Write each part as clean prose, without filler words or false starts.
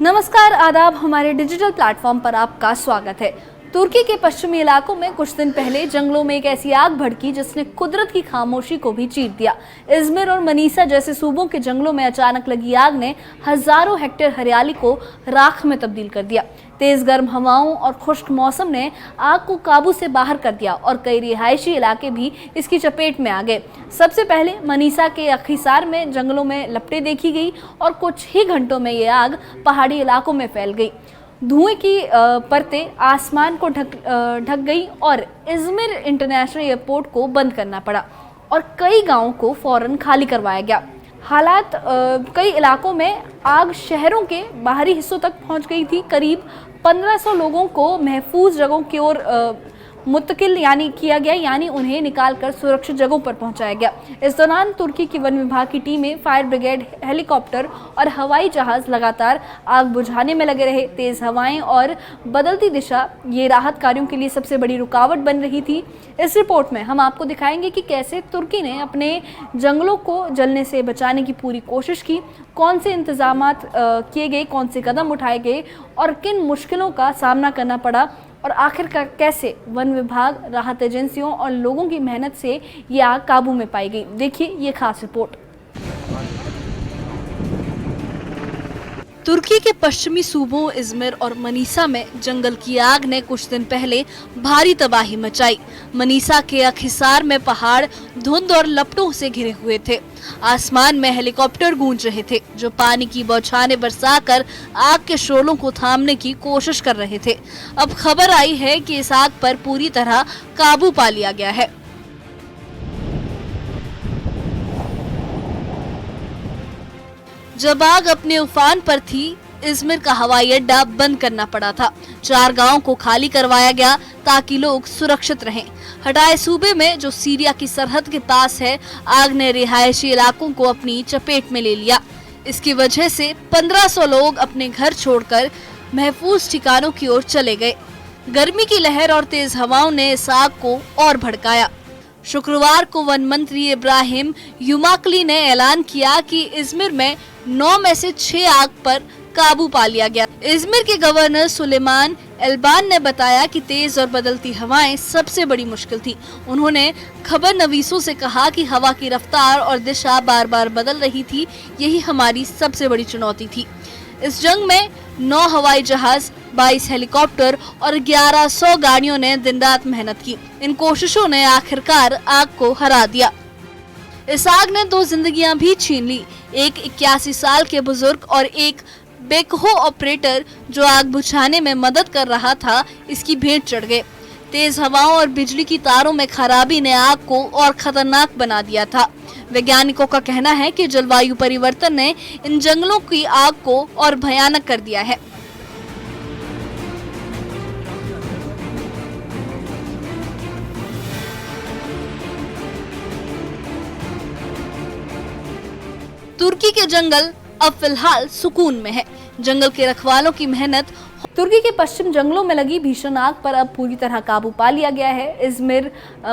नमस्कार, आदाब। हमारे डिजिटल प्लेटफॉर्म पर आपका स्वागत है। तुर्की के पश्चिमी इलाकों में कुछ दिन पहले जंगलों में एक ऐसी आग भड़की जिसने कुदरत की खामोशी को भी चीर दिया। इज़मिर और मनीसा जैसे सूबों के जंगलों में अचानक लगी आग ने हजारों हेक्टेयर हरियाली को राख में तब्दील कर दिया। तेज गर्म हवाओं और खुश्क मौसम ने आग को काबू से बाहर कर दिया और कई रिहायशी इलाके भी इसकी चपेट में आ गए। सबसे पहले मनीसा के अखीसार में जंगलों में लपटें देखी गई और कुछ ही घंटों में ये आग पहाड़ी इलाकों में फैल गई। धुएं की परतें आसमान को ढक गई और इज़मिर इंटरनेशनल एयरपोर्ट को बंद करना पड़ा और कई गांवों को फौरन खाली करवाया गया। हालात कई इलाकों में आग शहरों के बाहरी हिस्सों तक पहुंच गई थी। करीब 1500 लोगों को महफूज जगहों की ओर मुंतकिल किया गया, यानी उन्हें निकालकर सुरक्षित जगहों पर पहुंचाया गया। इस दौरान तुर्की की वन विभाग की टीमें, फायर ब्रिगेड, हेलीकॉप्टर और हवाई जहाज लगातार आग बुझाने में लगे रहे। तेज हवाएं और बदलती दिशा ये राहत कार्यों के लिए सबसे बड़ी रुकावट बन रही थी। इस रिपोर्ट में हम आपको दिखाएंगे कि कैसे तुर्की ने अपने जंगलों को जलने से बचाने की पूरी कोशिश की, कौन से इंतजामात किए गए, कौन से कदम उठाए गए और किन मुश्किलों का सामना करना पड़ा और आखिरकार कैसे वन विभाग, राहत एजेंसियों और लोगों की मेहनत से ये आग काबू में पाई गई। देखिए ये खास रिपोर्ट। तुर्की के पश्चिमी सूबों इज़मिर और मनीसा में जंगल की आग ने कुछ दिन पहले भारी तबाही मचाई। मनीसा के अखीसार में पहाड़ धुंध और लपटों से घिरे हुए थे। आसमान में हेलीकॉप्टर गूंज रहे थे जो पानी की बौछारें बरसाकर आग के शोलों को थामने की कोशिश कर रहे थे। अब खबर आई है कि इस आग पर पूरी तरह काबू पा लिया गया है। जब आग अपने उफान पर थी, इज़मिर का हवाई अड्डा बंद करना पड़ा था। 4 गांवों को खाली करवाया गया ताकि लोग सुरक्षित रहें। हटाए सूबे में जो सीरिया की सरहद के पास है, आग ने रिहायशी इलाकों को अपनी चपेट में ले लिया। इसकी वजह से 1500 लोग अपने घर छोड़कर महफूज ठिकानों की ओर चले गए। गर्मी की लहर और तेज हवाओं ने इस आग को और भड़काया। शुक्रवार को वन मंत्री इब्राहिम युमाकली ने ऐलान किया कि इज़मिर में 9 में से 6 आग पर काबू पा लिया गया। इज़मिर के गवर्नर सुलेमान एल्बान ने बताया कि तेज और बदलती हवाएं सबसे बड़ी मुश्किल थी। उन्होंने खबर नवीसों से कहा कि हवा की रफ्तार और दिशा बार बार बदल रही थी, यही हमारी सबसे बड़ी चुनौती थी। इस जंग में 9 हवाई जहाज, 22 हेलीकॉप्टर और 1100 गाड़ियों ने दिन रात मेहनत की। इन कोशिशों ने आखिरकार आग को हरा दिया। इस आग ने 2 जिंदगियां भी छीन ली। एक 81 साल के बुजुर्ग और एक बेकहो ऑपरेटर जो आग बुझाने में मदद कर रहा था, इसकी भेंट चढ़ गए। तेज हवाओं और बिजली की तारों में खराबी ने आग को और खतरनाक बना दिया था। वैज्ञानिकों का कहना है कि जलवायु परिवर्तन ने इन जंगलों की आग को और भयानक कर दिया है। तुर्की के जंगल अब फिलहाल सुकून में है। जंगल के रखवालों की मेहनत। तुर्की के पश्चिम जंगलों में लगी भीषण आग पर अब पूरी तरह काबू पा लिया गया है। इज़मिर,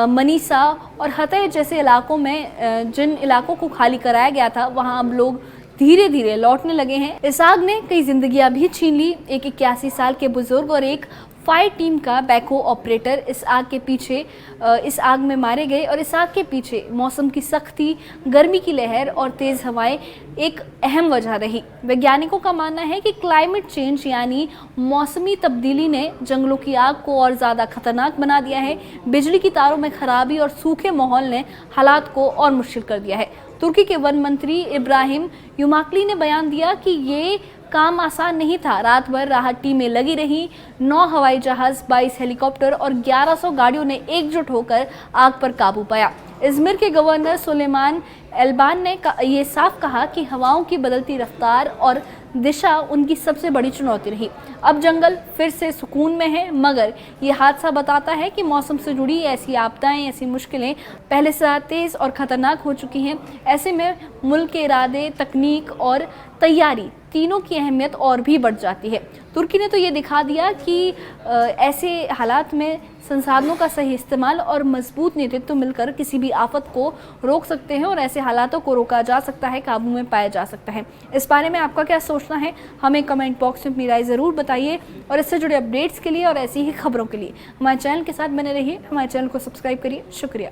मनीसा और हतय जैसे इलाकों में जिन इलाकों को खाली कराया गया था, वहां अब लोग धीरे धीरे लौटने लगे हैं। इस आग ने कई जिंदगियां भी छीन ली। एक 81 साल के बुजुर्ग और एक फायर टीम का बैकहो ऑपरेटर इस आग में मारे गए और इस आग के पीछे मौसम की सख्ती, गर्मी की लहर और तेज हवाएं एक अहम वजह रही। वैज्ञानिकों का मानना है कि क्लाइमेट चेंज यानी मौसमी तब्दीली ने जंगलों की आग को और ज़्यादा खतरनाक बना दिया है। बिजली की तारों में खराबी और सूखे माहौल ने हालात को और मुश्किल कर दिया है। तुर्की के वन मंत्री इब्राहिम युमाकली ने बयान दिया कि ये काम आसान नहीं था। रात भर राहत टीमें लगी रहीं। 9 हवाई जहाज, 22 हेलीकॉप्टर और 1100 गाड़ियों ने एकजुट होकर आग पर काबू पाया। इज़मिर के गवर्नर सुलेमान एल्बान ने ये साफ कहा कि हवाओं की बदलती रफ्तार और दिशा उनकी सबसे बड़ी चुनौती रही। अब जंगल फिर से सुकून में है, मगर ये हादसा बताता है कि मौसम से जुड़ी ऐसी आपदाएं, ऐसी मुश्किलें पहले से तेज और खतरनाक हो चुकी हैं। ऐसे में मुल्क के इरादे, तकनीक और तैयारी, तीनों की अहमियत और भी बढ़ जाती है। तुर्की ने तो ये दिखा दिया कि ऐसे हालात में संसाधनों का सही इस्तेमाल और मजबूत नेतृत्व मिलकर किसी भी आफत को रोक सकते हैं और ऐसे हालातों को रोका जा सकता है, काबू में पाया जा सकता है। इस बारे में आपका क्या सोचना है, हमें कमेंट बॉक्स में अपनी राय ज़रूर बताइए। और इससे जुड़े अपडेट्स के लिए और ऐसी ही खबरों के लिए हमारे चैनल के साथ बने रहिए, हमारे चैनल को सब्सक्राइब करिए। शुक्रिया।